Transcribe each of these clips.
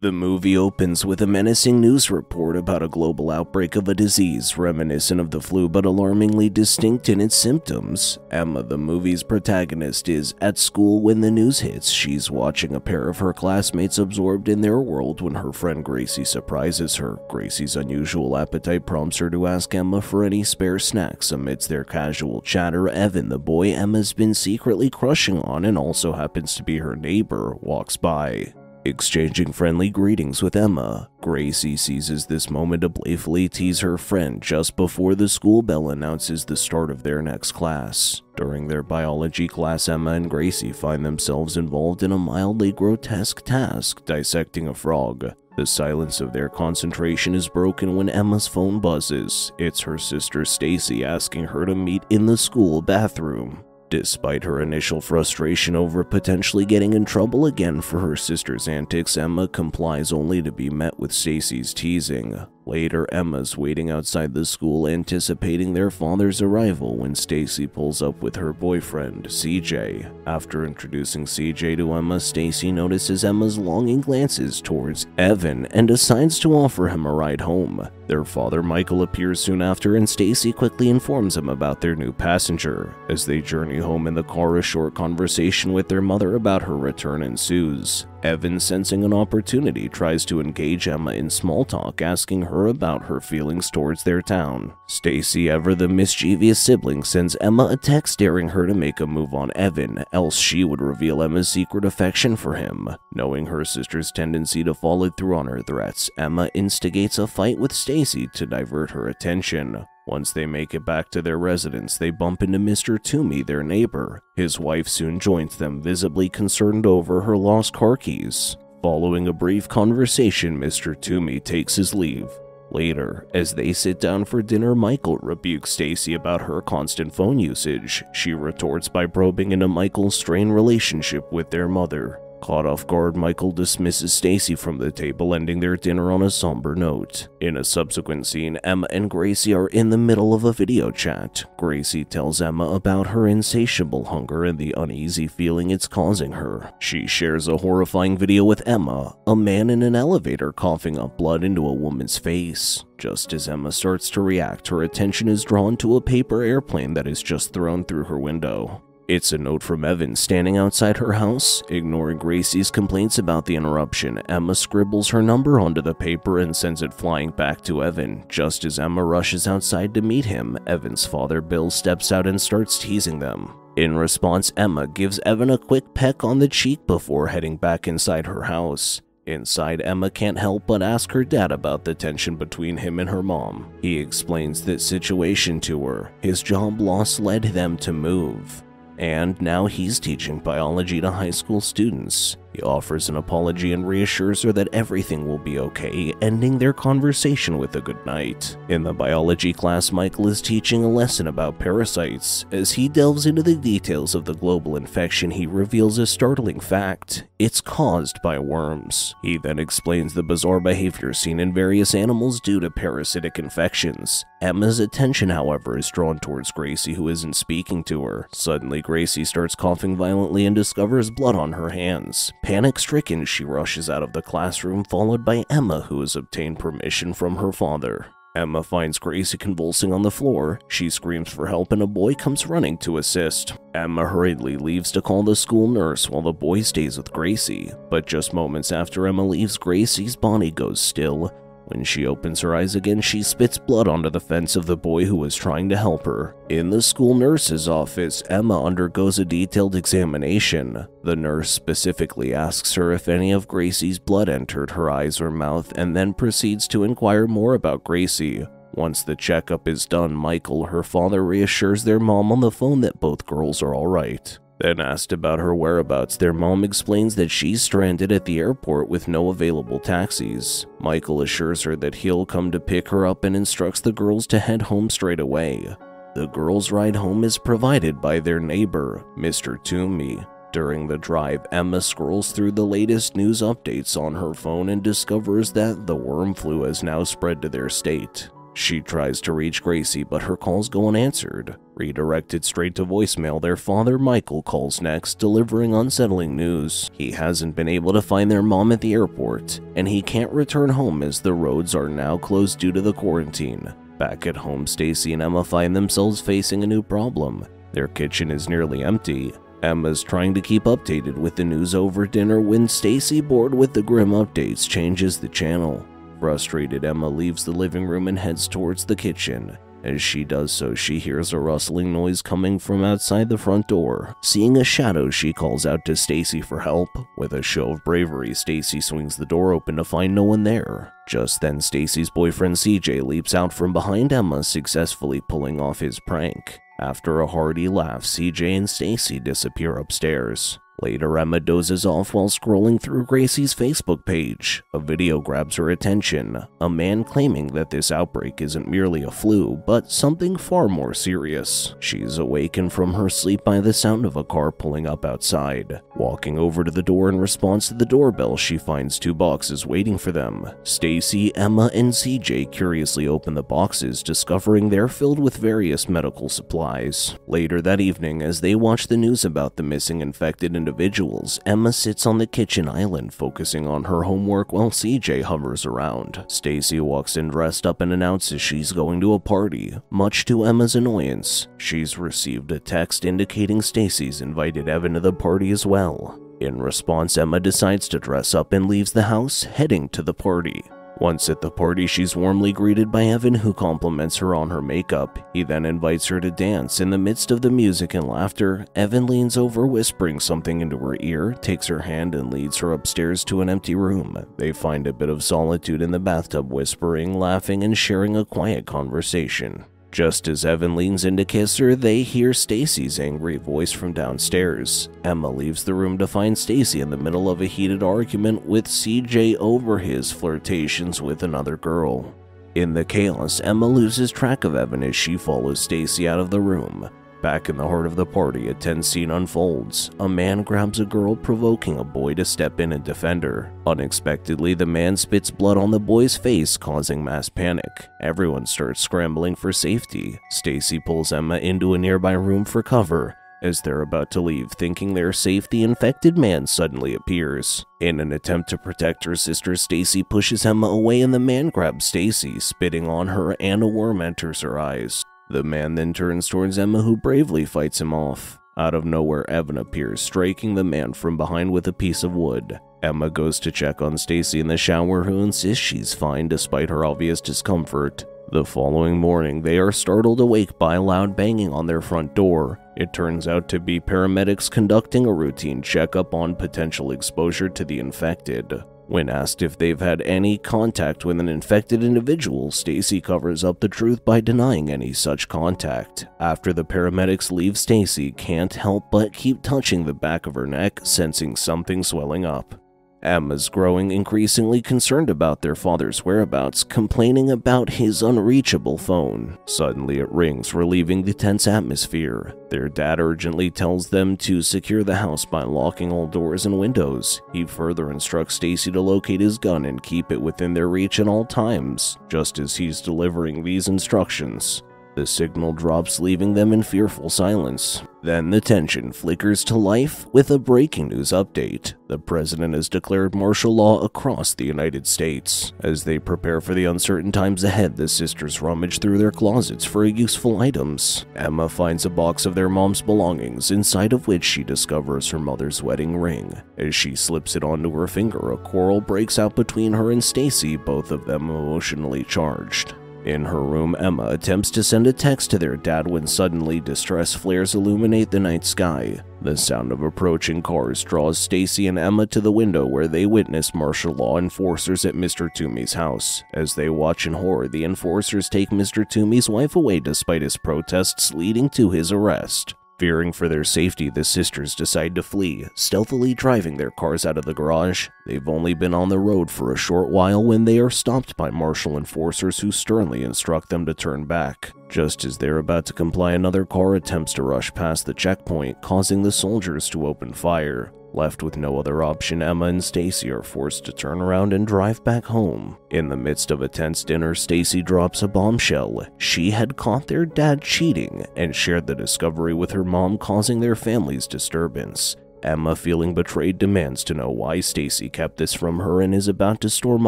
The movie opens with a menacing news report about a global outbreak of a disease reminiscent of the flu but alarmingly distinct in its symptoms. Emma, the movie's protagonist, is at school when the news hits. She's watching a pair of her classmates absorbed in their world when her friend Gracie surprises her. Gracie's unusual appetite prompts her to ask Emma for any spare snacks. Amidst their casual chatter, Evan, the boy Emma's been secretly crushing on and also happens to be her neighbor, walks by. Exchanging friendly greetings with Emma, Gracie seizes this moment to playfully tease her friend just before the school bell announces the start of their next class. During their biology class, Emma and Gracie find themselves involved in a mildly grotesque task, dissecting a frog. The silence of their concentration is broken when Emma's phone buzzes. It's her sister Stacy asking her to meet in the school bathroom. Despite her initial frustration over potentially getting in trouble again for her sister's antics, Emma complies only to be met with Stacy's teasing. Later, Emma's waiting outside the school anticipating their father's arrival when Stacy pulls up with her boyfriend, CJ. After introducing CJ to Emma, Stacy notices Emma's longing glances towards Evan and decides to offer him a ride home. Their father, Michael, appears soon after and Stacy quickly informs him about their new passenger. As they journey home in the car, a short conversation with their mother about her return ensues. Evan, sensing an opportunity, tries to engage Emma in small talk, asking her about her feelings towards their town. Stacy, ever the mischievous sibling, sends Emma a text daring her to make a move on Evan, else she would reveal Emma's secret affection for him. Knowing her sister's tendency to follow through on her threats, Emma instigates a fight with Stacy to divert her attention. Once they make it back to their residence, they bump into Mr. Toomey, their neighbor. His wife soon joins them, visibly concerned over her lost car keys. Following a brief conversation, Mr. Toomey takes his leave. Later, as they sit down for dinner, Michael rebukes Stacy about her constant phone usage. She retorts by probing into Michael's strained relationship with their mother. Caught off guard, Michael dismisses Stacy from the table, ending their dinner on a somber note. In a subsequent scene, Emma and Gracie are in the middle of a video chat. Gracie tells Emma about her insatiable hunger and the uneasy feeling it's causing her. She shares a horrifying video with Emma, a man in an elevator coughing up blood into a woman's face. Just as Emma starts to react, her attention is drawn to a paper airplane that is just thrown through her window. It's a note from Evan standing outside her house. Ignoring Gracie's complaints about the interruption, Emma scribbles her number onto the paper and sends it flying back to Evan. Just as Emma rushes outside to meet him, Evan's father, Bill, steps out and starts teasing them. In response, Emma gives Evan a quick peck on the cheek before heading back inside her house. Inside, Emma can't help but ask her dad about the tension between him and her mom. He explains the situation to her. His job loss led them to move, and now he's teaching biology to high school students. He offers an apology and reassures her that everything will be okay, ending their conversation with a good night. In the biology class, Michael is teaching a lesson about parasites. As he delves into the details of the global infection, he reveals a startling fact: it's caused by worms. He then explains the bizarre behavior seen in various animals due to parasitic infections. Emma's attention, however, is drawn towards Gracie, who isn't speaking to her. Suddenly, Gracie starts coughing violently and discovers blood on her hands. Panic-stricken, she rushes out of the classroom, followed by Emma, who has obtained permission from her father. Emma finds Gracie convulsing on the floor. She screams for help and a boy comes running to assist. Emma hurriedly leaves to call the school nurse while the boy stays with Gracie. But just moments after Emma leaves, Gracie's body goes still. When she opens her eyes again, she spits blood onto the fence of the boy who was trying to help her. In the school nurse's office, Emma undergoes a detailed examination. The nurse specifically asks her if any of Gracie's blood entered her eyes or mouth, and then proceeds to inquire more about Gracie. Once the checkup is done, Michael, her father, reassures their mom on the phone that both girls are alright. Then asked about her whereabouts, their mom explains that she's stranded at the airport with no available taxis. Michael assures her that he'll come to pick her up and instructs the girls to head home straight away. The girls' ride home is provided by their neighbor, Mr. Toomey. During the drive, Emma scrolls through the latest news updates on her phone and discovers that the worm flu has now spread to their state. She tries to reach Gracie, but her calls go unanswered. Redirected straight to voicemail, their father Michael calls next, delivering unsettling news. He hasn't been able to find their mom at the airport, and he can't return home as the roads are now closed due to the quarantine. Back at home, Stacy and Emma find themselves facing a new problem. Their kitchen is nearly empty. Emma's trying to keep updated with the news over dinner when Stacy, bored with the grim updates, changes the channel. Frustrated, Emma leaves the living room and heads towards the kitchen. As she does so, she hears a rustling noise coming from outside the front door. Seeing a shadow, she calls out to Stacy for help. With a show of bravery, Stacy swings the door open to find no one there. Just then, Stacy's boyfriend CJ leaps out from behind Emma, successfully pulling off his prank. After a hearty laugh, CJ and Stacy disappear upstairs. Later, Emma dozes off while scrolling through Gracie's Facebook page. A video grabs her attention, a man claiming that this outbreak isn't merely a flu, but something far more serious. She's awakened from her sleep by the sound of a car pulling up outside. Walking over to the door in response to the doorbell, she finds two boxes waiting for them. Stacy, Emma, and CJ curiously open the boxes, discovering they're filled with various medical supplies. Later that evening, as they watch the news about the missing infected individuals, Emma sits on the kitchen island focusing on her homework while CJ hovers around. Stacy walks in dressed up and announces she's going to a party. Much to Emma's annoyance, she's received a text indicating Stacy's invited Evan to the party as well. In response, Emma decides to dress up and leaves the house, heading to the party. Once at the party, she's warmly greeted by Evan, who compliments her on her makeup. He then invites her to dance. In the midst of the music and laughter, Evan leans over, whispering something into her ear, takes her hand and leads her upstairs to an empty room. They find a bit of solitude in the bathtub, whispering, laughing, and sharing a quiet conversation. Just as Evan leans in to kiss her, they hear Stacy's angry voice from downstairs. Emma leaves the room to find Stacy in the middle of a heated argument with CJ over his flirtations with another girl. In the chaos, Emma loses track of Evan as she follows Stacy out of the room. Back in the heart of the party, a tense scene unfolds. A man grabs a girl, provoking a boy to step in and defend her. Unexpectedly, the man spits blood on the boy's face, causing mass panic. Everyone starts scrambling for safety. Stacy pulls Emma into a nearby room for cover. As they're about to leave, thinking they're safe, the infected man suddenly appears. In an attempt to protect her sister, Stacy pushes Emma away and the man grabs Stacy, spitting on her, and a worm enters her eyes. The man then turns towards Emma, who bravely fights him off. Out of nowhere, Evan appears, striking the man from behind with a piece of wood. Emma goes to check on Stacy in the shower, who insists she's fine despite her obvious discomfort. The following morning, they are startled awake by loud banging on their front door. It turns out to be paramedics conducting a routine checkup on potential exposure to the infected. When asked if they've had any contact with an infected individual, Stacy covers up the truth by denying any such contact. After the paramedics leave, Stacy can't help but keep touching the back of her neck, sensing something swelling up. Emma's growing increasingly concerned about their father's whereabouts, complaining about his unreachable phone. Suddenly it rings, relieving the tense atmosphere. Their dad urgently tells them to secure the house by locking all doors and windows. He further instructs Stacy to locate his gun and keep it within their reach at all times. Just as he's delivering these instructions, the signal drops, leaving them in fearful silence. Then the tension flickers to life with a breaking news update. The president has declared martial law across the United States. As they prepare for the uncertain times ahead, the sisters rummage through their closets for useful items. Emma finds a box of their mom's belongings, inside of which she discovers her mother's wedding ring. As she slips it onto her finger, a quarrel breaks out between her and Stacy, both of them emotionally charged. In her room, Emma attempts to send a text to their dad when suddenly distress flares illuminate the night sky. The sound of approaching cars draws Stacy and Emma to the window where they witness martial law enforcers at Mr. Toomey's house. As they watch in horror, the enforcers take Mr. Toomey's wife away despite his protests, leading to his arrest. Fearing for their safety, the sisters decide to flee, stealthily driving their cars out of the garage. They've only been on the road for a short while when they are stopped by martial enforcers who sternly instruct them to turn back. Just as they're about to comply, another car attempts to rush past the checkpoint, causing the soldiers to open fire. Left with no other option, Emma and Stacy are forced to turn around and drive back home. In the midst of a tense dinner, Stacy drops a bombshell. She had caught their dad cheating and shared the discovery with her mom, causing their family's disturbance. Emma, feeling betrayed, demands to know why Stacy kept this from her and is about to storm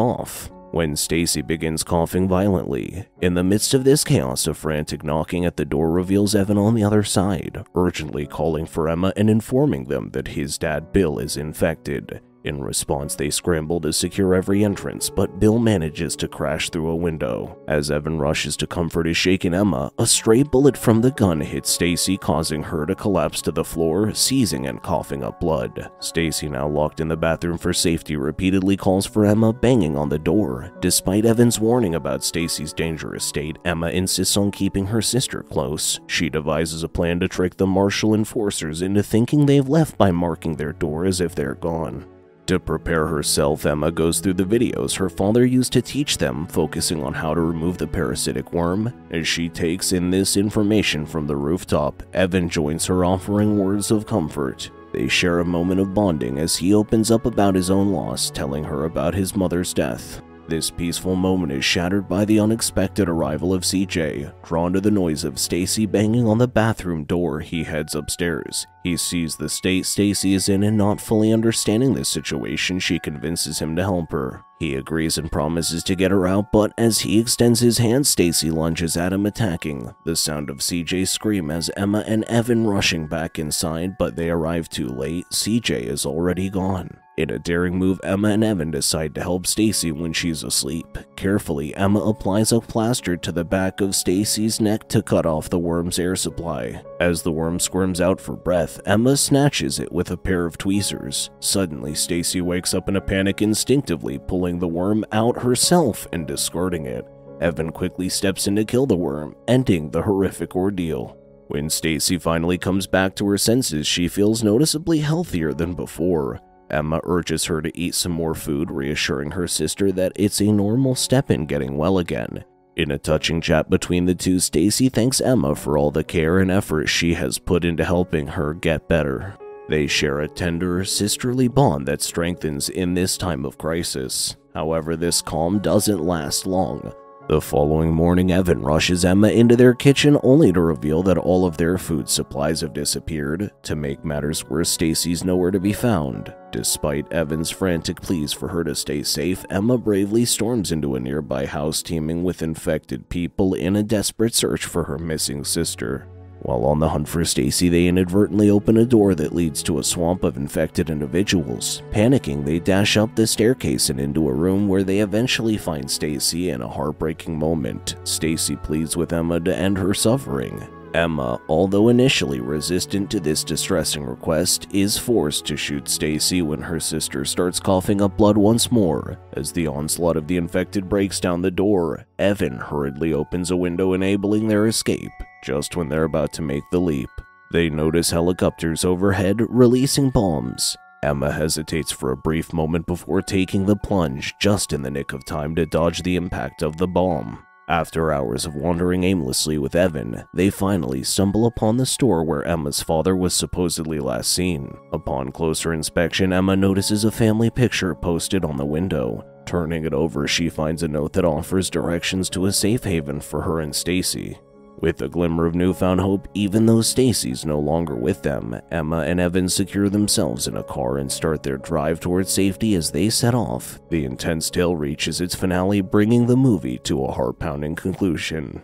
off when Stacy begins coughing violently. In the midst of this chaos, a frantic knocking at the door reveals Evan on the other side, urgently calling for Emma and informing them that his dad Bill is infected. In response, they scramble to secure every entrance, but Bill manages to crash through a window. As Evan rushes to comfort his shaken Emma, a stray bullet from the gun hits Stacy, causing her to collapse to the floor, seizing and coughing up blood. Stacy, now locked in the bathroom for safety, repeatedly calls for Emma, banging on the door. Despite Evan's warning about Stacy's dangerous state, Emma insists on keeping her sister close. She devises a plan to trick the martial enforcers into thinking they've left by marking their door as if they're gone. To prepare herself, Emma goes through the videos her father used to teach them, focusing on how to remove the parasitic worm. As she takes in this information from the rooftop, Evan joins her, offering words of comfort. They share a moment of bonding as he opens up about his own loss, telling her about his mother's death. This peaceful moment is shattered by the unexpected arrival of CJ. Drawn to the noise of Stacy banging on the bathroom door, he heads upstairs. He sees the state Stacy is in, and not fully understanding the situation, she convinces him to help her. He agrees and promises to get her out, but as he extends his hand, Stacy lunges at him, attacking. The sound of CJ's scream as Emma and Evan rushing back inside, but they arrive too late. CJ is already gone. In a daring move, Emma and Evan decide to help Stacy when she's asleep. Carefully, Emma applies a plaster to the back of Stacy's neck to cut off the worm's air supply. As the worm squirms out for breath, Emma snatches it with a pair of tweezers. Suddenly, Stacy wakes up in a panic, instinctively pulling the worm out herself and discarding it. Evan quickly steps in to kill the worm, ending the horrific ordeal. When Stacy finally comes back to her senses, she feels noticeably healthier than before. Emma urges her to eat some more food, reassuring her sister that it's a normal step in getting well again. In a touching chat between the two, Stacy thanks Emma for all the care and effort she has put into helping her get better. They share a tender, sisterly bond that strengthens in this time of crisis. However, this calm doesn't last long. The following morning, Evan rushes Emma into their kitchen, only to reveal that all of their food supplies have disappeared. To make matters worse, Stacy's nowhere to be found. Despite Evan's frantic pleas for her to stay safe, Emma bravely storms into a nearby house teeming with infected people in a desperate search for her missing sister. While on the hunt for Stacy, they inadvertently open a door that leads to a swamp of infected individuals. Panicking, they dash up the staircase and into a room where they eventually find Stacy. In a heartbreaking moment, Stacy pleads with Emma to end her suffering. Emma, although initially resistant to this distressing request, is forced to shoot Stacy when her sister starts coughing up blood once more. As the onslaught of the infected breaks down the door, Evan hurriedly opens a window, enabling their escape. Just when they're about to make the leap, they notice helicopters overhead releasing bombs. Emma hesitates for a brief moment before taking the plunge, just in the nick of time to dodge the impact of the bomb. After hours of wandering aimlessly with Evan, they finally stumble upon the store where Emma's father was supposedly last seen. Upon closer inspection, Emma notices a family picture posted on the window. Turning it over, she finds a note that offers directions to a safe haven for her and Stacy. With a glimmer of newfound hope, even though Stacy's no longer with them, Emma and Evan secure themselves in a car and start their drive towards safety. As they set off, the intense tale reaches its finale, bringing the movie to a heart-pounding conclusion.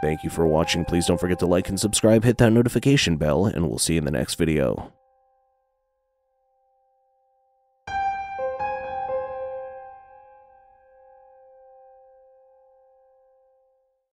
Thank you for watching. Please don't forget to like and subscribe, hit that notification bell, and we'll see you in the next video.